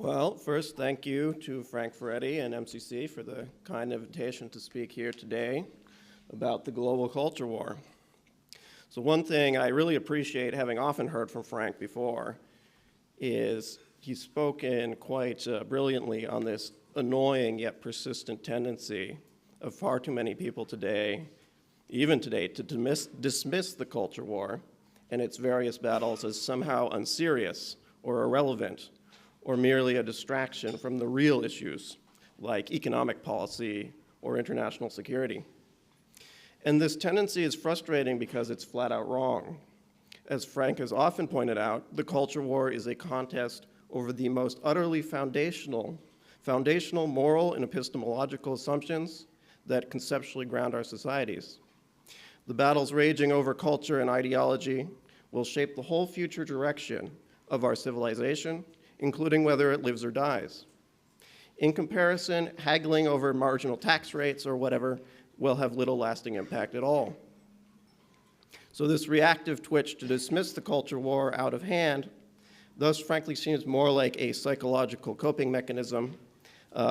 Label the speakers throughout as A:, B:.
A: Well, first, thank you to Frank Ferretti and MCC for the kind invitation to speak here today about the global culture war. So one thing I really appreciate, having often heard from Frank before, is he's spoken quite brilliantly on this annoying yet persistent tendency of far too many people today, even today, to dismiss the culture war and its various battles as somehow unserious or irrelevant, or merely a distraction from the real issues like economic policy or international security. And this tendency is frustrating because it's flat out wrong. As Frank has often pointed out, the culture war is a contest over the most utterly foundational moral and epistemological assumptions that conceptually ground our societies. The battles raging over culture and ideology will shape the whole future direction of our civilization, including whether it lives or dies. In comparison, haggling over marginal tax rates or whatever will have little lasting impact at all. So this reactive twitch to dismiss the culture war out of hand thus frankly seems more like a psychological coping mechanism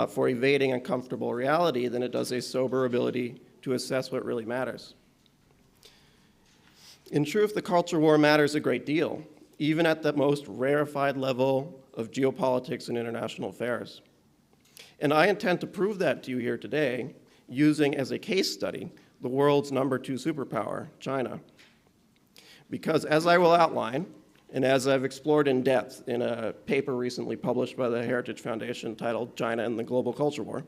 A: for evading uncomfortable reality than it does a sober ability to assess what really matters. In truth, the culture war matters a great deal, even at the most rarefied level of geopolitics and international affairs. And I intend to prove that to you here today using as a case study the world's #2 superpower, China. Because as I will outline, and as I've explored in depth in a paper recently published by the Heritage Foundation titled China and the Global Culture War,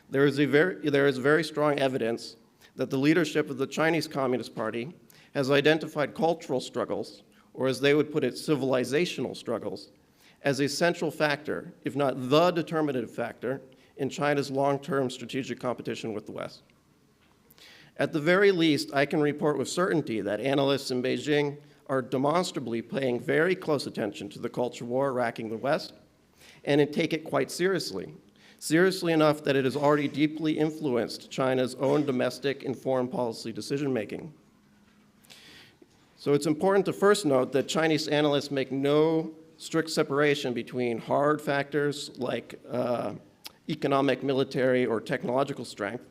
A: there is very strong evidence that the leadership of the Chinese Communist Party has identified cultural struggles, or as they would put it, civilizational struggles, as a central factor, if not the determinative factor, in China's long-term strategic competition with the West. At the very least, I can report with certainty that analysts in Beijing are demonstrably paying very close attention to the culture war racking the West, and take it quite seriously enough that it has already deeply influenced China's own domestic and foreign policy decision-making. So it's important to first note that Chinese analysts make no strict separation between hard factors like economic, military, or technological strength,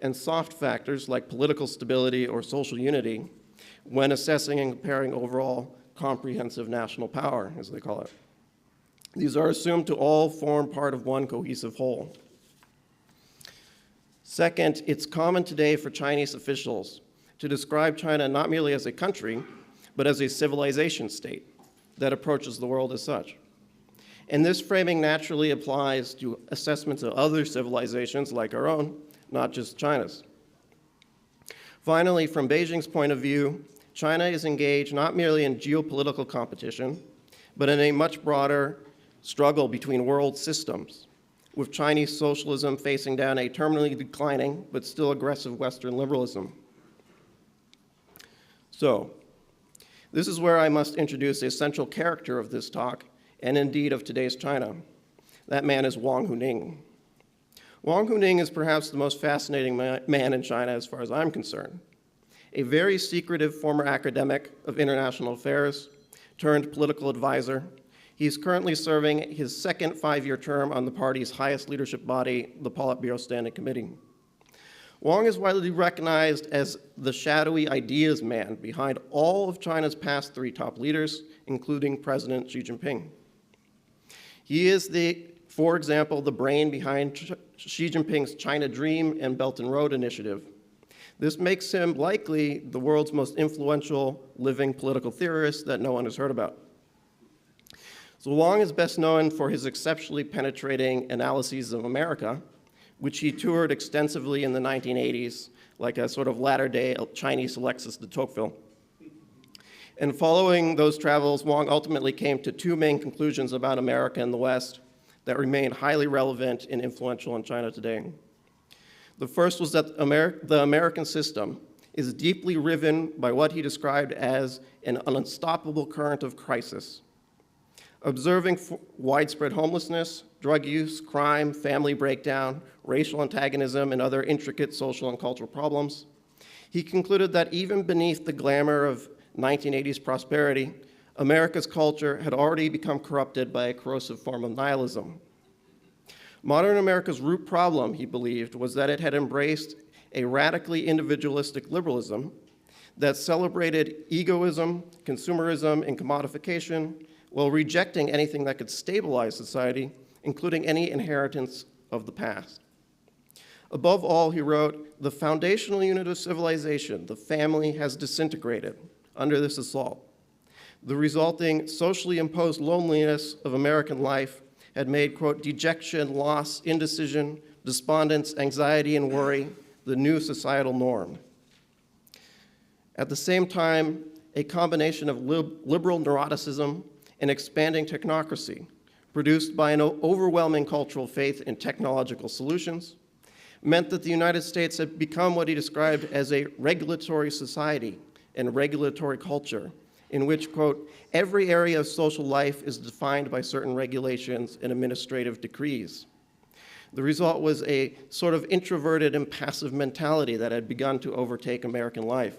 A: and soft factors like political stability or social unity when assessing and comparing overall comprehensive national power, as they call it. These are assumed to all form part of one cohesive whole. Second, it's common today for Chinese officials to describe China not merely as a country, but as a civilization state that approaches the world as such. And this framing naturally applies to assessments of other civilizations like our own, not just China's. Finally, from Beijing's point of view, China is engaged not merely in geopolitical competition, but in a much broader struggle between world systems, with Chinese socialism facing down a terminally declining but still aggressive Western liberalism. So, this is where I must introduce a central character of this talk, and indeed of today's China. That man is Wang Huning. Wang Huning is perhaps the most fascinating man in China as far as I'm concerned. A very secretive former academic of international affairs turned political advisor. He's currently serving his second 5-year term on the party's highest leadership body, the Politburo Standing Committee. Wang is widely recognized as the shadowy ideas man behind all of China's past 3 top leaders, including President Xi Jinping. He is, for example, the brain behind Xi Jinping's China Dream and Belt and Road Initiative. This makes him likely the world's most influential living political theorist that no one has heard about. So Wang is best known for his exceptionally penetrating analyses of America, which he toured extensively in the 1980s, like a sort of latter-day Chinese Alexis de Tocqueville. And following those travels, Wang ultimately came to 2 main conclusions about America and the West that remain highly relevant and influential in China today. The first was that the American system is deeply riven by what he described as an unstoppable current of crisis. Observing widespread homelessness, drug use, crime, family breakdown, racial antagonism, and other intricate social and cultural problems, he concluded that even beneath the glamour of 1980s prosperity, America's culture had already become corrupted by a corrosive form of nihilism. Modern America's root problem, he believed, was that it had embraced a radically individualistic liberalism that celebrated egoism, consumerism, and commodification while rejecting anything that could stabilize society, including any inheritance of the past. Above all, he wrote, the foundational unit of civilization, the family, has disintegrated under this assault. The resulting socially imposed loneliness of American life had made, quote, dejection, loss, indecision, despondence, anxiety, and worry the new societal norm. At the same time, a combination of liberal neuroticism and expanding technocracy, produced by an overwhelming cultural faith in technological solutions, meant that the United States had become what he described as a regulatory society and regulatory culture, in which, quote, every area of social life is defined by certain regulations and administrative decrees. The result was a sort of introverted and passive mentality that had begun to overtake American life.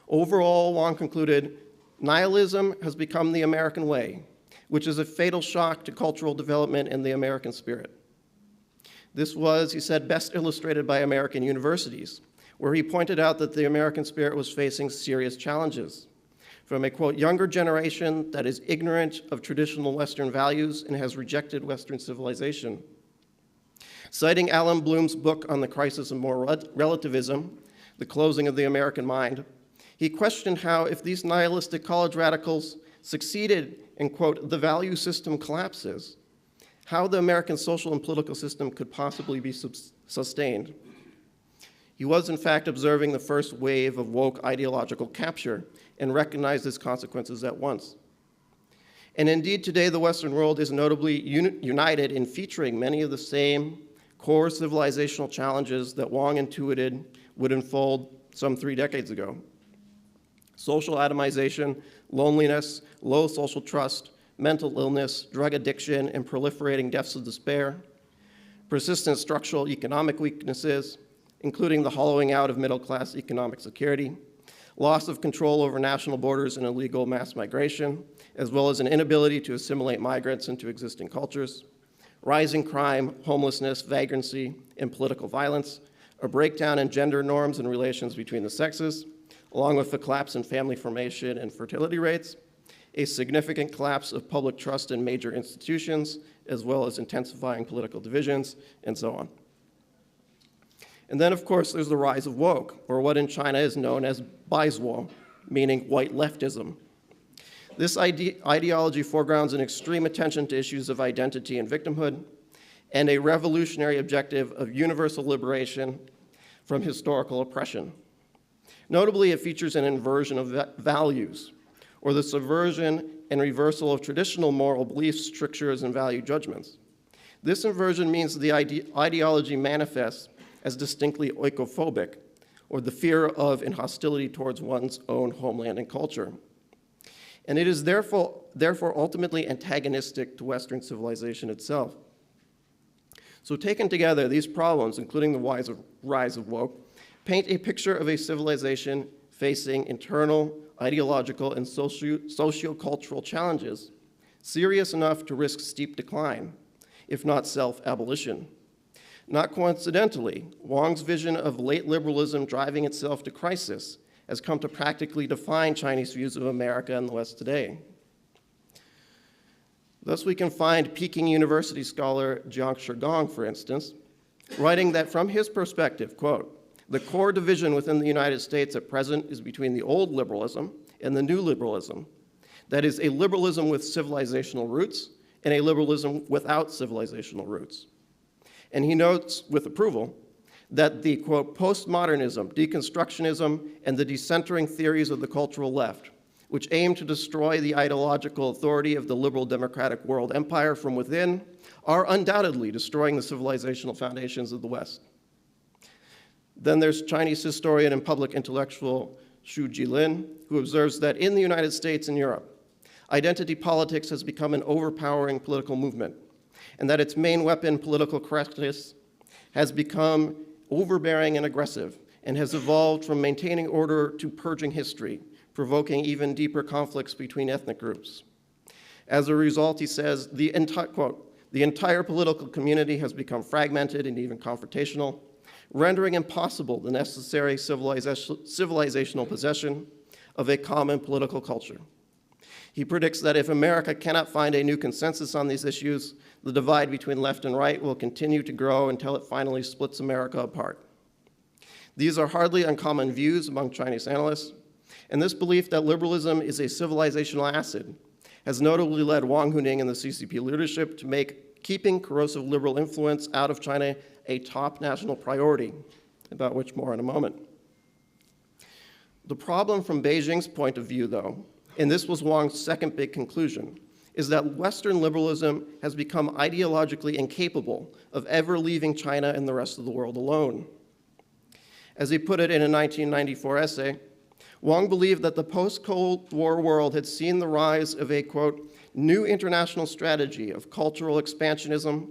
A: Overall, Wong concluded, nihilism has become the American way, which is a fatal shock to cultural development and the American spirit. This was, he said, best illustrated by American universities, where he pointed out that the American spirit was facing serious challenges from a, quote, younger generation that is ignorant of traditional Western values and has rejected Western civilization. Citing Alan Bloom's book on the crisis of moral relativism, The Closing of the American Mind, he questioned how if these nihilistic college radicals succeeded in, quote, the value system collapses, how the American social and political system could possibly be sustained. He was, in fact, observing the first wave of woke ideological capture and recognized its consequences at once. And indeed, today, the Western world is notably united in featuring many of the same core civilizational challenges that Wong intuited would unfold some 3 decades ago. Social atomization, loneliness, low social trust, mental illness, drug addiction, and proliferating deaths of despair, persistent structural economic weaknesses, including the hollowing out of middle-class economic security, loss of control over national borders and illegal mass migration, as well as an inability to assimilate migrants into existing cultures, rising crime, homelessness, vagrancy, and political violence, a breakdown in gender norms and relations between the sexes, along with the collapse in family formation and fertility rates, a significant collapse of public trust in major institutions, as well as intensifying political divisions, and so on. And then, of course, there's the rise of woke, or what in China is known as Baizuo, meaning white leftism. This ideology foregrounds an extreme attention to issues of identity and victimhood, and a revolutionary objective of universal liberation from historical oppression. Notably, it features an inversion of values, or the subversion and reversal of traditional moral beliefs, strictures, and value judgments. This inversion means the ideology manifests as distinctly oikophobic, or the fear of and hostility towards one's own homeland and culture. And it is therefore ultimately antagonistic to Western civilization itself. So taken together, these problems, including the rise of woke, paint a picture of a civilization facing internal, ideological, and socio-cultural challenges serious enough to risk steep decline, if not self-abolition. Not coincidentally, Wong's vision of late liberalism driving itself to crisis has come to practically define Chinese views of America and the West today. Thus, we can find Peking University scholar Jiang Shigong, for instance, writing that from his perspective, quote, the core division within the United States at present is between the old liberalism and the new liberalism. That is, a liberalism with civilizational roots and a liberalism without civilizational roots. And he notes with approval that the, quote, postmodernism, deconstructionism, and the decentering theories of the cultural left, which aim to destroy the ideological authority of the liberal democratic world empire from within, are undoubtedly destroying the civilizational foundations of the West. Then there's Chinese historian and public intellectual Xu Jilin, who observes that in the United States and Europe, identity politics has become an overpowering political movement, and that its main weapon, political correctness, has become overbearing and aggressive, and has evolved from maintaining order to purging history, provoking even deeper conflicts between ethnic groups. As a result, he says, quote, the entire political community has become fragmented and even confrontational, rendering impossible the necessary civilizational possession of a common political culture. He predicts that if America cannot find a new consensus on these issues, the divide between left and right will continue to grow until it finally splits America apart. These are hardly uncommon views among Chinese analysts, and this belief that liberalism is a civilizational acid has notably led Wang Huning and the CCP leadership to make keeping corrosive liberal influence out of China a top national priority, about which more in a moment. The problem from Beijing's point of view, though, and this was Wang's second big conclusion, is that Western liberalism has become ideologically incapable of ever leaving China and the rest of the world alone. As he put it in a 1994 essay, Wang believed that the post-Cold War world had seen the rise of a, quote, new international strategy of cultural expansionism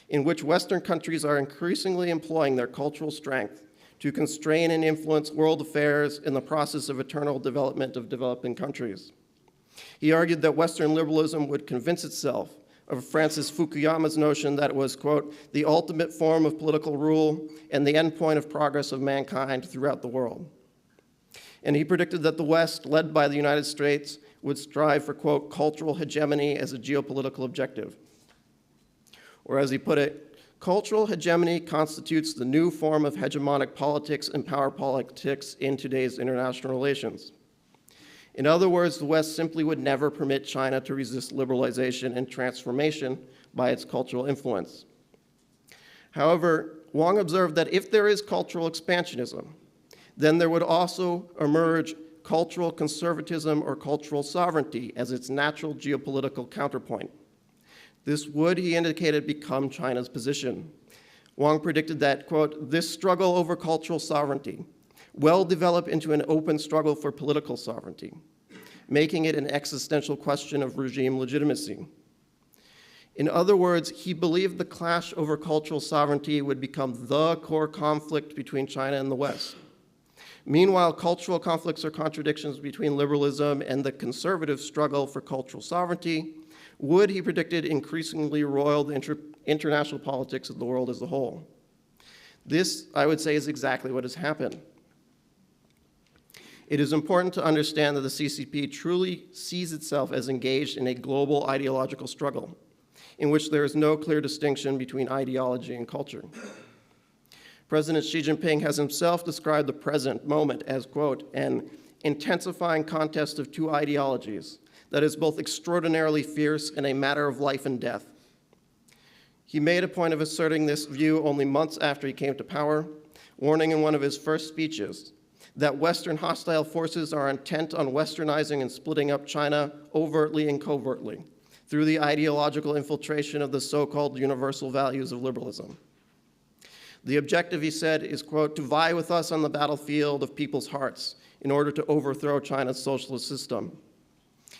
A: in which Western countries are increasingly employing their cultural strength to constrain and influence world affairs in the process of eternal development of developing countries. He argued that Western liberalism would convince itself of Francis Fukuyama's notion that it was, quote, the ultimate form of political rule and the endpoint of progress of mankind throughout the world. And he predicted that the West, led by the United States, would strive for, quote, cultural hegemony as a geopolitical objective. Or as he put it, cultural hegemony constitutes the new form of hegemonic politics and power politics in today's international relations. In other words, the West simply would never permit China to resist liberalization and transformation by its cultural influence. However, Wang observed that if there is cultural expansionism, then there would also emerge cultural conservatism or cultural sovereignty as its natural geopolitical counterpoint. This would, he indicated, become China's position. Wang predicted that, quote, this struggle over cultural sovereignty will develop into an open struggle for political sovereignty, making it an existential question of regime legitimacy. In other words, he believed the clash over cultural sovereignty would become the core conflict between China and the West. Meanwhile, cultural conflicts or contradictions between liberalism and the conservative struggle for cultural sovereignty would, he predicted, increasingly roil the international politics of the world as a whole. This, I would say, is exactly what has happened. It is important to understand that the CCP truly sees itself as engaged in a global ideological struggle, in which there is no clear distinction between ideology and culture. President Xi Jinping has himself described the present moment as, quote, an intensifying contest of two ideologies that is both extraordinarily fierce and a matter of life and death. He made a point of asserting this view only months after he came to power, warning in one of his first speeches that Western hostile forces are intent on westernizing and splitting up China overtly and covertly through the ideological infiltration of the so-called universal values of liberalism. The objective, he said, is, quote, to vie with us on the battlefield of people's hearts in order to overthrow China's socialist system.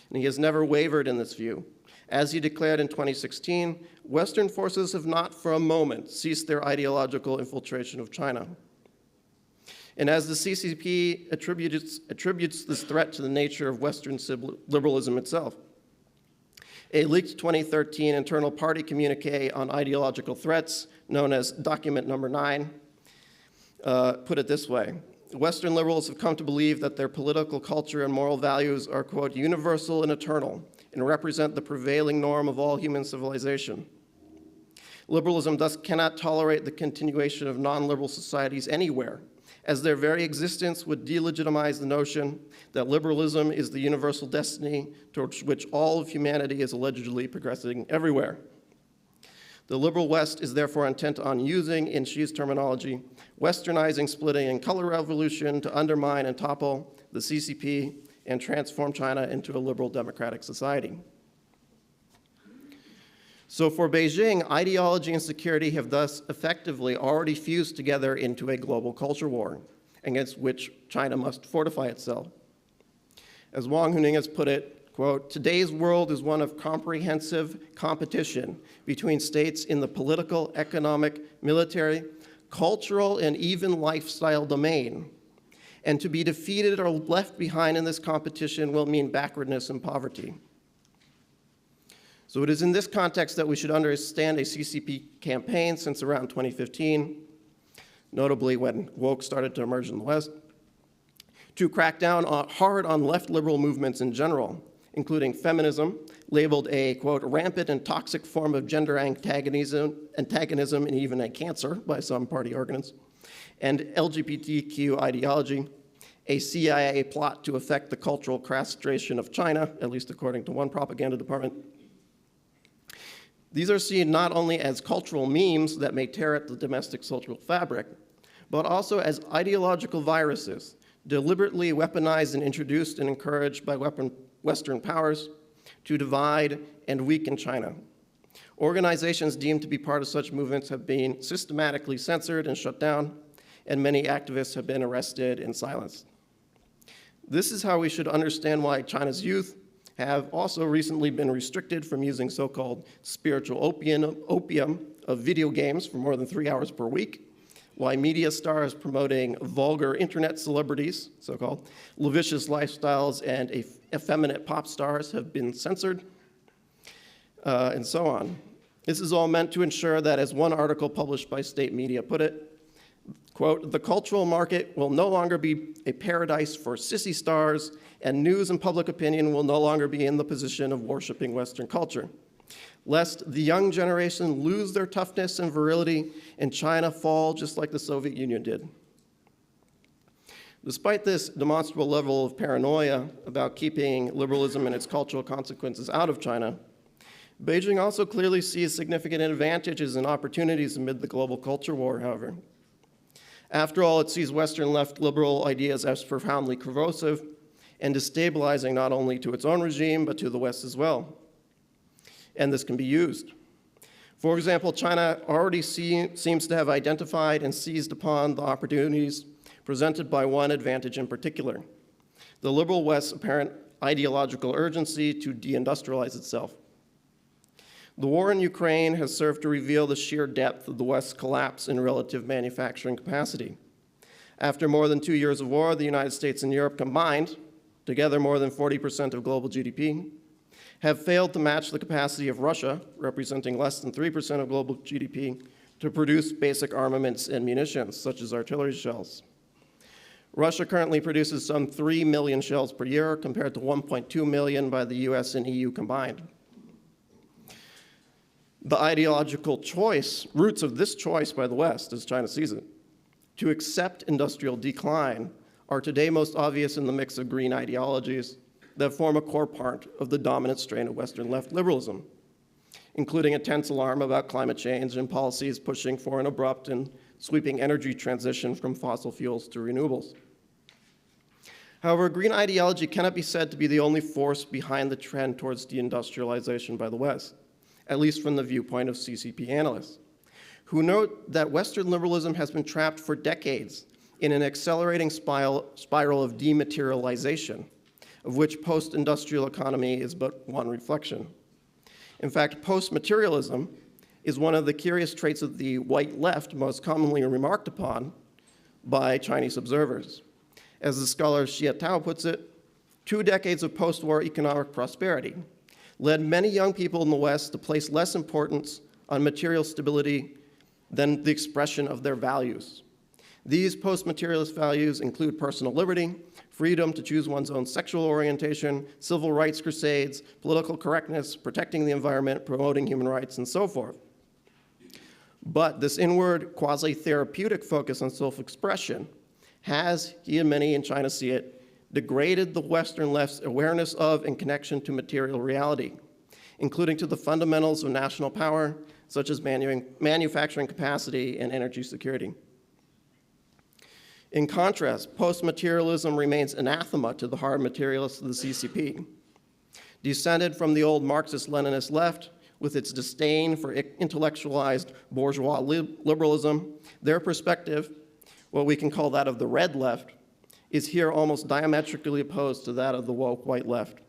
A: And he has never wavered in this view. As he declared in 2016, Western forces have not for a moment ceased their ideological infiltration of China. And as the CCP attributes this threat to the nature of Western liberalism itself, a leaked 2013 internal party communique on ideological threats, known as document number 9, put it this way. Western liberals have come to believe that their political culture and moral values are, quote, universal and eternal, and represent the prevailing norm of all human civilization. Liberalism thus cannot tolerate the continuation of non-liberal societies anywhere, as their very existence would delegitimize the notion that liberalism is the universal destiny towards which all of humanity is allegedly progressing everywhere. The liberal West is therefore intent on using, in Xi's terminology, westernizing, splitting, and color revolution to undermine and topple the CCP and transform China into a liberal democratic society. So for Beijing, ideology and security have thus effectively already fused together into a global culture war, against which China must fortify itself. As Wang Huning has put it, quote, today's world is one of comprehensive competition between states in the political, economic, military, cultural, and even lifestyle domain. and to be defeated or left behind in this competition will mean backwardness and poverty. So it is in this context that we should understand a CCP campaign since around 2015, notably when woke started to emerge in the West, to crack down hard on left liberal movements in general, including feminism, labeled a, quote, rampant and toxic form of gender antagonism and even a cancer by some party organs, and LGBTQ ideology, a CIA plot to affect the cultural castration of China, at least according to one propaganda department. These are seen not only as cultural memes that may tear at the domestic social fabric, but also as ideological viruses, deliberately weaponized and introduced and encouraged by Western powers to divide and weaken China. Organizations deemed to be part of such movements have been systematically censored and shut down, and many activists have been arrested and silenced. This is how we should understand why China's youth have also recently been restricted from using so-called spiritual opium of video games for more than 3 hours per week, why media stars promoting vulgar internet celebrities, so-called, lascivious lifestyles, and effeminate pop stars have been censored, and so on. This is all meant to ensure that, as one article published by state media put it, quote, the cultural market will no longer be a paradise for sissy stars, and news and public opinion will no longer be in the position of worshiping Western culture, lest the young generation lose their toughness and virility and China fall just like the Soviet Union did. Despite this demonstrable level of paranoia about keeping liberalism and its cultural consequences out of China, Beijing also clearly sees significant advantages and opportunities amid the global culture war, however. After all, it sees Western left liberal ideas as profoundly corrosive and destabilizing not only to its own regime, but to the West as well. And this can be used. For example, China already seems to have identified and seized upon the opportunities presented by one advantage in particular, the liberal West's apparent ideological urgency to deindustrialize itself. The war in Ukraine has served to reveal the sheer depth of the West's collapse in relative manufacturing capacity. After more than 2 years of war, the United States and Europe combined, together more than 40% of global GDP, have failed to match the capacity of Russia, representing less than 3% of global GDP, to produce basic armaments and munitions, such as artillery shells. Russia currently produces some 3 million shells per year, compared to 1.2 million by the US and EU combined. The ideological roots of this choice by the West, as China sees it, to accept industrial decline are today most obvious in the mix of green ideologies that form a core part of the dominant strain of Western left liberalism, including a tense alarm about climate change and policies pushing for an abrupt and sweeping energy transition from fossil fuels to renewables. However, green ideology cannot be said to be the only force behind the trend towards deindustrialization by the West, at least from the viewpoint of CCP analysts, who note that Western liberalism has been trapped for decades in an accelerating spiral of dematerialization, of which post-industrial economy is but one reflection. In fact, post-materialism is one of the curious traits of the white left most commonly remarked upon by Chinese observers. As the scholar Xie Tao puts it, 2 decades of post-war economic prosperity led many young people in the West to place less importance on material stability than the expression of their values. These post-materialist values include personal liberty, freedom to choose one's own sexual orientation, civil rights crusades, political correctness, protecting the environment, promoting human rights, and so forth. But this inward, quasi-therapeutic focus on self-expression has, he and many in China see it, degraded the Western left's awareness of and connection to material reality, including to the fundamentals of national power, such as manufacturing capacity and energy security. In contrast, post-materialism remains anathema to the hard materialists of the CCP. Descended from the old Marxist-Leninist left, with its disdain for intellectualized bourgeois liberalism, their perspective, what we can call that of the red left, is here almost diametrically opposed to that of the woke white left.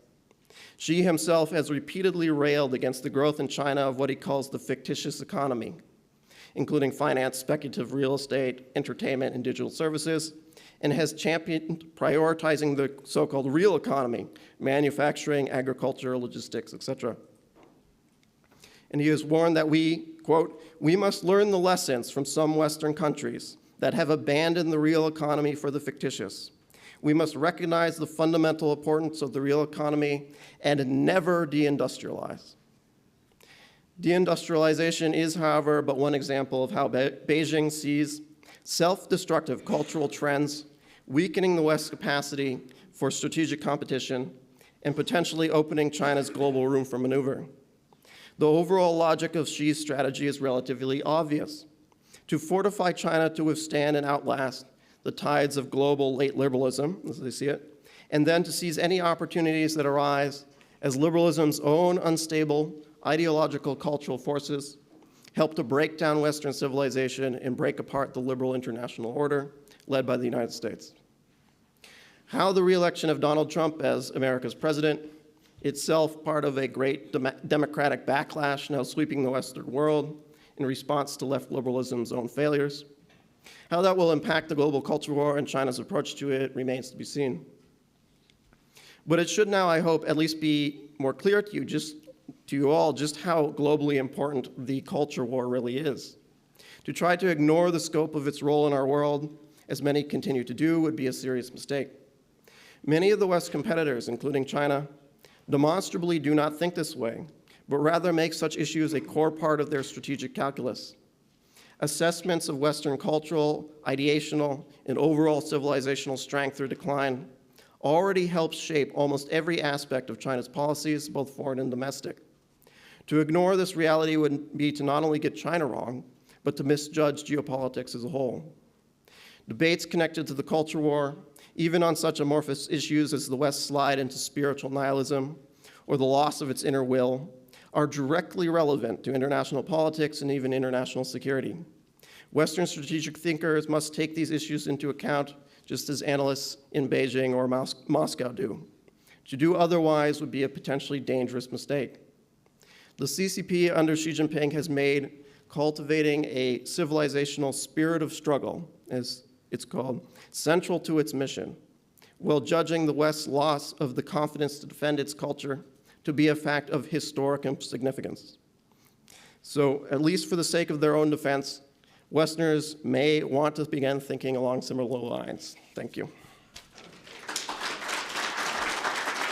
A: Xi himself has repeatedly railed against the growth in China of what he calls the fictitious economy. including finance, speculative real estate, entertainment, and digital services, and has championed prioritizing the so-called real economy, manufacturing, agriculture, logistics, etc. And he has warned that we, quote, "We must learn the lessons from some Western countries that have abandoned the real economy for the fictitious. We must recognize the fundamental importance of the real economy and never deindustrialize." Deindustrialization is, however, but one example of how Beijing sees self-destructive cultural trends, weakening the West's capacity for strategic competition and potentially opening China's global room for maneuver. The overall logic of Xi's strategy is relatively obvious: to fortify China to withstand and outlast the tides of global late liberalism, as they see it, and then to seize any opportunities that arise as liberalism's own unstable ideological cultural forces help to break down Western civilization and break apart the liberal international order led by the United States. How the re-election of Donald Trump as America's president, itself part of a great democratic backlash now sweeping the Western world in response to left liberalism's own failures, how that will impact the global culture war and China's approach to it remains to be seen. But it should now, I hope, at least be more clear to you all just how globally important the culture war really is. To try to ignore the scope of its role in our world, as many continue to do, would be a serious mistake. Many of the West's competitors, including China, demonstrably do not think this way, but rather make such issues a core part of their strategic calculus. Assessments of Western cultural, ideational, and overall civilizational strength or decline already helps shape almost every aspect of China's policies, both foreign and domestic. To ignore this reality would be to not only get China wrong, but to misjudge geopolitics as a whole. Debates connected to the culture war, even on such amorphous issues as the West's slide into spiritual nihilism or the loss of its inner will, are directly relevant to international politics and even international security. Western strategic thinkers must take these issues into account, just as analysts in Beijing or Moscow do. To do otherwise would be a potentially dangerous mistake. The CCP under Xi Jinping has made cultivating a civilizational spirit of struggle, as it's called, central to its mission, while judging the West's loss of the confidence to defend its culture to be a fact of historic significance. So, at least for the sake of their own defense, Westerners may want to begin thinking along similar lines. Thank you.